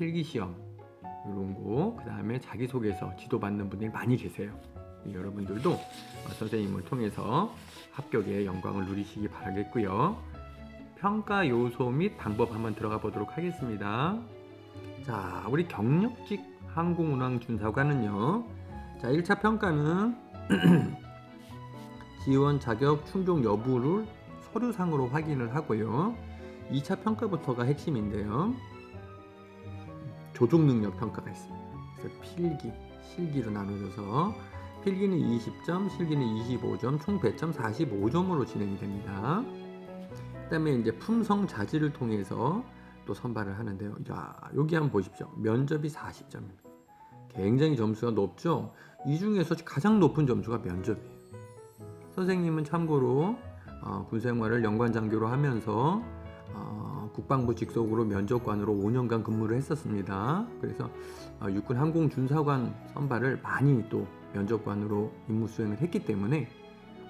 필기시험 이런 거, 그 다음에 자기소개서 지도받는 분들이 많이 계세요. 여러분들도 선생님을 통해서 합격의 영광을 누리시기 바라겠고요. 평가 요소 및 방법 한번 들어가 보도록 하겠습니다. 자, 우리 경력직 항공운항준사관은요, 자, 1차 평가는 지원 자격 충족 여부를 서류상으로 확인을 하고요. 2차 평가부터가 핵심인데요. 조종 능력 평가가 있습니다. 그래서 필기, 실기로 나눠져서 필기는 20점, 실기는 25점, 총 배점 45점으로 진행이 됩니다. 그 다음에 이제 품성 자질을 통해서 또 선발을 하는데요. 야, 여기 한번 보십시오. 면접이 40점입니다. 굉장히 점수가 높죠? 이 중에서 가장 높은 점수가 면접이에요. 선생님은 참고로 군생활을 연관장교로 하면서 국방부 직속으로 면접관으로 5년간 근무를 했었습니다. 그래서 육군 항공준사관 선발을 많이 또 면접관으로 임무 수행을 했기 때문에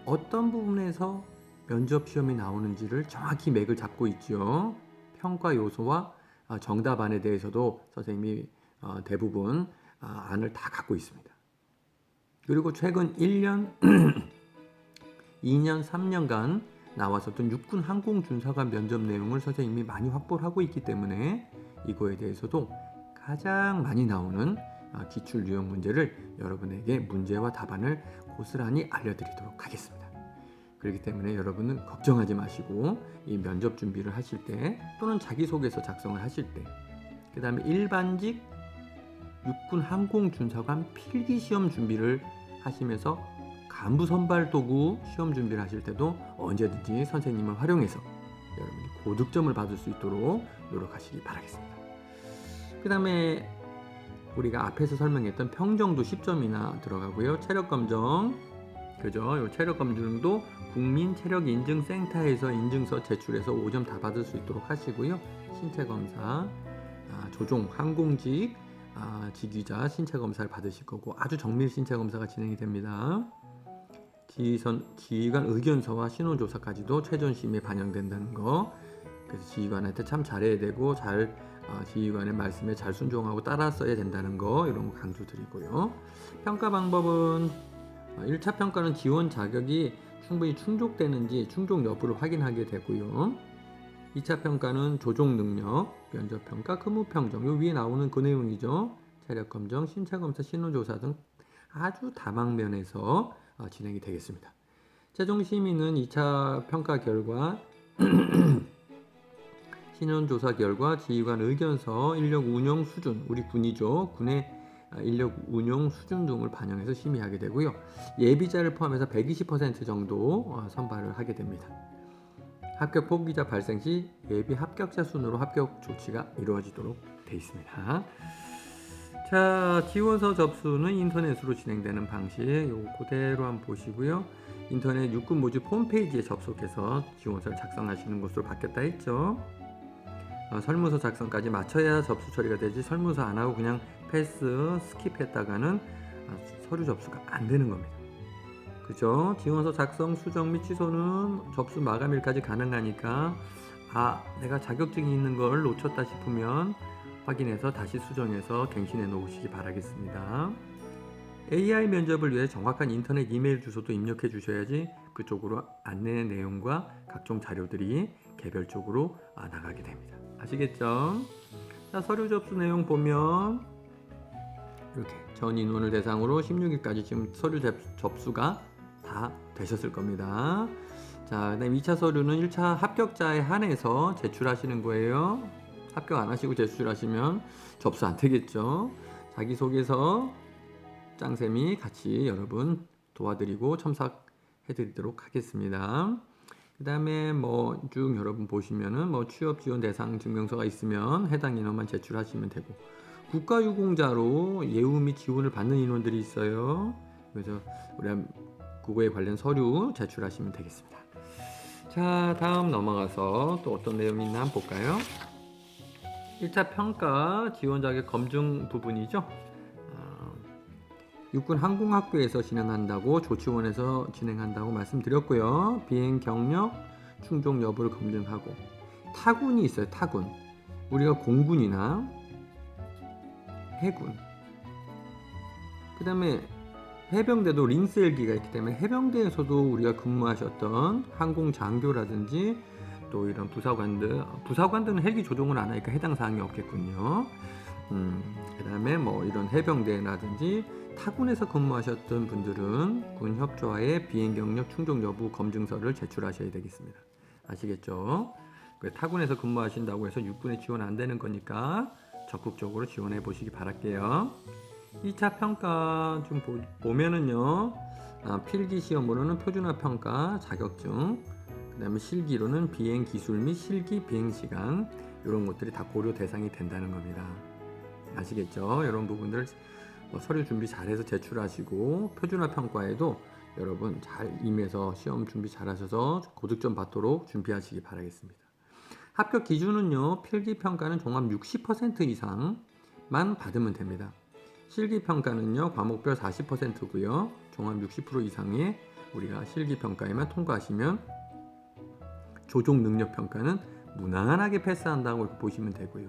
어떤 부분에서 면접 시험이 나오는지를 정확히 맥을 잡고 있죠. 평가 요소와 정답안에 대해서도 선생님이 대부분 안을 다 갖고 있습니다. 그리고 최근 1년, 2년, 3년간 나왔었던 육군 항공준사관 면접 내용을 선생님이 많이 확보를 하고 있기 때문에 이거에 대해서도 가장 많이 나오는 기출 유형 문제를 여러분에게 문제와 답안을 고스란히 알려드리도록 하겠습니다. 그렇기 때문에 여러분은 걱정하지 마시고 이 면접 준비를 하실 때 또는 자기소개서 작성을 하실 때, 그 다음에 일반직 육군 항공준사관 필기시험 준비를 하시면서 간부 선발 도구 시험 준비를 하실 때도 언제든지 선생님을 활용해서 여러분이 고득점을 받을 수 있도록 노력하시기 바라겠습니다. 그 다음에 우리가 앞에서 설명했던 평정도 10점이나 들어가고요. 체력검정, 그죠? 이 체력검정도 국민체력인증센터에서 인증서 제출해서 5점 다 받을 수 있도록 하시고요. 신체검사, 조종, 항공직, 직위자 신체검사를 받으실 거고 아주 정밀 신체검사가 진행이 됩니다. 지휘관 의견서와 신원조사까지도 최전심에 반영된다는 거. 그래서 지휘관한테 참 잘해야 되고 지휘관의 말씀에 잘 순종하고 따랐어야 된다는 거, 이런 거 강조드리고요. 평가 방법은 1차 평가는 지원 자격이 충분히 충족되는지 충족 여부를 확인하게 되고요. 2차 평가는 조종 능력, 면접 평가, 근무평정, 요 위에 나오는 그 내용이죠. 체력검정, 신체검사, 신원조사 등 아주 다방면에서 진행이 되겠습니다. 최종 심의는 2차 평가 결과, 신원조사 결과, 지휘관 의견서, 인력 운영 수준, 우리 군이죠. 군의 인력 운용 수준 등을 반영해서 심의하게 되고요. 예비자를 포함해서 120% 정도 선발을 하게 됩니다. 합격 포기자 발생 시 예비 합격자 순으로 합격 조치가 이루어지도록 되어 있습니다. 자, 지원서 접수는 인터넷으로 진행되는 방식, 요거 그대로 한번 보시고요. 인터넷 육군 모집 홈페이지에 접속해서 지원서를 작성하시는 것으로 바뀌었다 했죠. 설문서 작성까지 마쳐야 접수 처리가 되지, 설문서 안 하고 그냥 패스, 스킵했다가는 서류 접수가 안 되는 겁니다. 그죠? 지원서 작성, 수정 및 취소는 접수 마감일까지 가능하니까 내가 자격증이 있는 걸 놓쳤다 싶으면 확인해서 다시 수정해서 갱신해 놓으시기 바라겠습니다. AI 면접을 위해 정확한 인터넷 이메일 주소도 입력해 주셔야지 그쪽으로 안내 내용과 각종 자료들이 개별적으로 나가게 됩니다. 아시겠죠? 자, 서류 접수 내용 보면 이렇게 전 인원을 대상으로 16일까지 지금 서류 접수가 다 되셨을 겁니다. 자, 그다음 2차 서류는 1차 합격자에 한해서 제출하시는 거예요. 합격 안 하시고 제출하시면 접수 안 되겠죠. 자기소개서 짱쌤이 같이 여러분 도와드리고 첨삭해드리도록 하겠습니다. 그 다음에 쭉 여러분 보시면은 취업 지원 대상 증명서가 있으면 해당 인원만 제출하시면 되고, 국가유공자로 예우 및 지원을 받는 인원들이 있어요. 그래서 우리 그거에 관련 서류 제출하시면 되겠습니다. 자, 다음 넘어가서 또 어떤 내용이 있나 한번 볼까요? 1차 평가 지원 자격 검증 부분이죠. 육군 항공학교에서 진행한다고, 조치원에서 진행한다고 말씀드렸고요. 비행 경력, 충족 여부를 검증하고, 타군이 있어요. 타군. 우리가 공군이나 해군, 그 다음에 해병대도 링셀기가 있기 때문에 해병대에서도 우리가 근무하셨던 항공 장교라든지 또 이런 부사관들은 헬기 조종을 안 하니까 해당 사항이 없겠군요. 그 다음에 뭐 이런 해병대라든지 타군에서 근무하셨던 분들은 군 협조하에 비행 경력 충족 여부 검증서를 제출하셔야 되겠습니다. 아시겠죠? 타군에서 근무하신다고 해서 육군에 지원 안 되는 거니까 적극적으로 지원해 보시기 바랄게요. 2차 평가 좀 보면은요, 필기 시험으로는 표준화 평가 자격증, 그 다음에 실기로는 비행 기술 및 실기 비행 시간, 이런 것들이 다 고려 대상이 된다는 겁니다. 아시겠죠? 이런 부분들 서류 준비 잘해서 제출하시고, 표준화 평가에도 여러분 잘 임해서 시험 준비 잘하셔서 고득점 받도록 준비하시기 바라겠습니다. 합격 기준은요, 필기 평가는 종합 60% 이상만 받으면 됩니다. 실기 평가는요, 과목별 40%고요. 종합 60% 이상의 우리가 실기 평가에만 통과하시면 조종 능력 평가는 무난하게 패스한다고 보시면 되고요.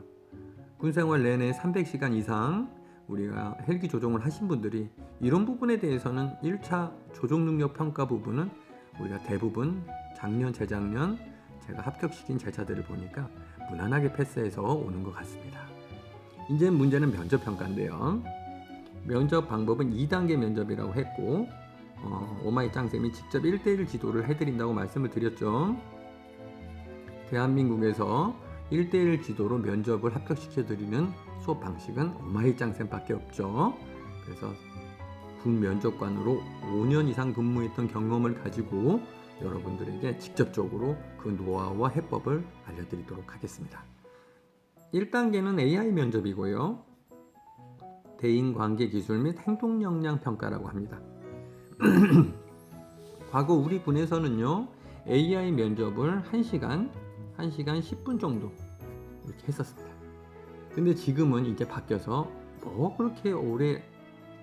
군생활 내내 300시간 이상 우리가 헬기 조종을 하신 분들이 이런 부분에 대해서는 1차 조종 능력 평가 부분은 우리가 대부분 작년, 재작년 제가 합격시킨 제자들을 보니까 무난하게 패스해서 오는 것 같습니다. 이제 문제는 면접 평가인데요. 면접 방법은 2단계 면접이라고 했고, 오마이 짱쌤이 직접 1대1 지도를 해드린다고 말씀을 드렸죠. 대한민국에서 1대1 지도로 면접을 합격시켜드리는 수업 방식은 오마이 짱쌤밖에 없죠. 그래서 군 면접관으로 5년 이상 근무했던 경험을 가지고 여러분들에게 직접적으로 그 노하우와 해법을 알려드리도록 하겠습니다. 1단계는 AI 면접이고요. 대인관계 기술 및 행동 역량 평가라고 합니다. 과거 우리 군에서는요, AI 면접을 1시간 10분 정도 이렇게 했었습니다. 근데 지금은 이제 바뀌어서 뭐 그렇게 오래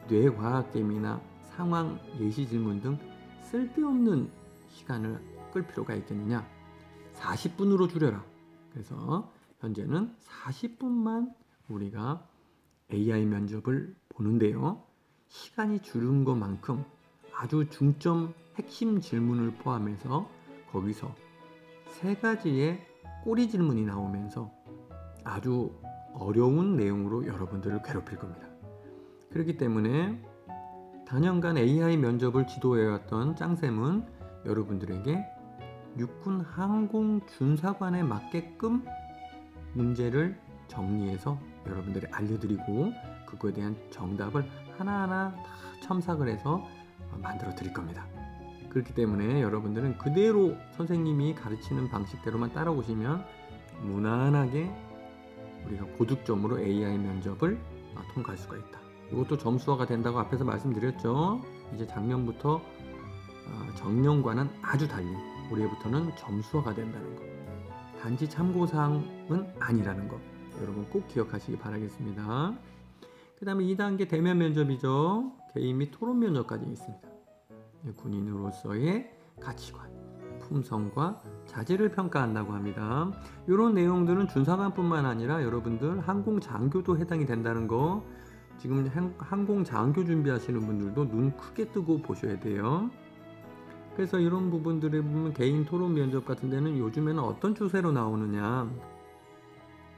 뇌과학gem이나 상황 예시 질문 등 쓸데없는 시간을 끌 필요가 있겠느냐, 40분으로 줄여라. 그래서 현재는 40분만 우리가 AI 면접을 보는데요, 시간이 줄은 것만큼 아주 중점 핵심 질문을 포함해서 거기서 3가지의 꼬리 질문이 나오면서 아주 어려운 내용으로 여러분들을 괴롭힐 겁니다. 그렇기 때문에 단연간 AI 면접을 지도해왔던 짱쌤은 여러분들에게 육군 항공준사관에 맞게끔 문제를 정리해서 여러분들이 알려드리고 그거에 대한 정답을 하나하나 다 첨삭을 해서 만들어 드릴 겁니다. 그렇기 때문에 여러분들은 그대로 선생님이 가르치는 방식대로만 따라오시면 무난하게 우리가 고득점으로 AI 면접을 통과할 수가 있다. 이것도 점수화가 된다고 앞에서 말씀드렸죠. 이제 작년부터 정년과는 아주 달리 올해부터는 점수화가 된다는 것, 단지 참고사항은 아니라는 것 여러분 꼭 기억하시기 바라겠습니다. 그 다음에 2단계 대면 면접이죠. 개인 및 토론 면접까지 있습니다. 군인으로서의 가치관, 품성과 자질을 평가한다고 합니다. 이런 내용들은 준사관뿐만 아니라 여러분들 항공장교도 해당이 된다는 거, 지금 항공장교 준비하시는 분들도 눈 크게 뜨고 보셔야 돼요. 그래서 이런 부분들을 보면 개인 토론 면접 같은 데는 요즘에는 어떤 추세로 나오느냐,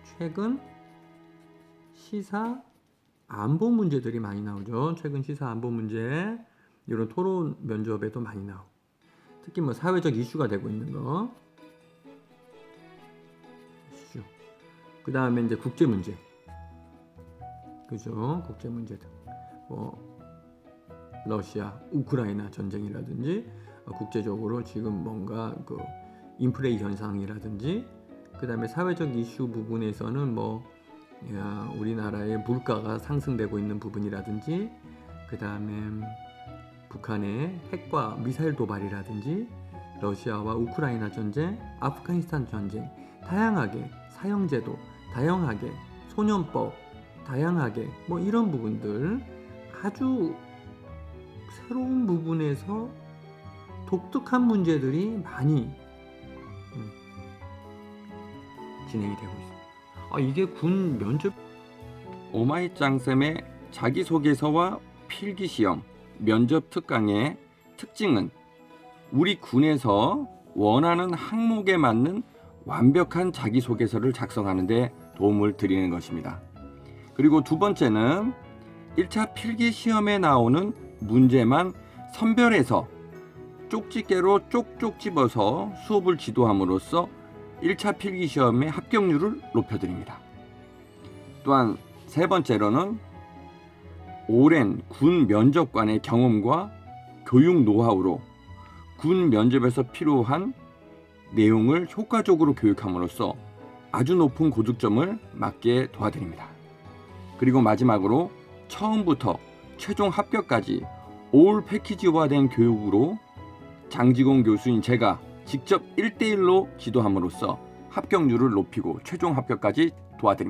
최근 시사 안보 문제들이 많이 나오죠. 최근 시사 안보 문제, 이런 토론 면접에도 많이 나오고, 특히 뭐 사회적 이슈가 되고 있는 거, 이슈. 그 다음에 이제 국제 문제, 그죠? 국제 문제들, 뭐 러시아, 우크라이나 전쟁이라든지, 국제적으로 지금 뭔가 그 인플레이 현상이라든지, 그 다음에 사회적 이슈 부분에서는 뭐 우리나라의 물가가 상승되고 있는 부분이라든지, 그 다음에 북한의 핵과 미사일 도발이라든지, 러시아와 우크라이나 전쟁, 아프가니스탄 전쟁, 다양하게 사형제도, 다양하게 소년법, 다양하게 뭐 이런 부분들, 아주 새로운 부분에서 독특한 문제들이 많이 진행이 되고 있습니다. 이게 군 면접 오마이짱쌤의 자기소개서와 필기시험, 면접 특강의 특징은 우리 군에서 원하는 항목에 맞는 완벽한 자기소개서를 작성하는 데 도움을 드리는 것입니다. 그리고 두 번째는 1차 필기시험에 나오는 문제만 선별해서 쪽집게로 쪽쪽 집어서 수업을 지도함으로써 1차 필기시험의 합격률을 높여드립니다. 또한 세 번째로는 오랜 군 면접관의 경험과 교육 노하우로 군 면접에서 필요한 내용을 효과적으로 교육함으로써 아주 높은 고득점을 맞게 도와드립니다. 그리고 마지막으로 처음부터 최종 합격까지 올 패키지화된 교육으로 장지공 교수인 제가 직접 1대1로 지도함으로써 합격률을 높이고 최종 합격까지 도와드립니다.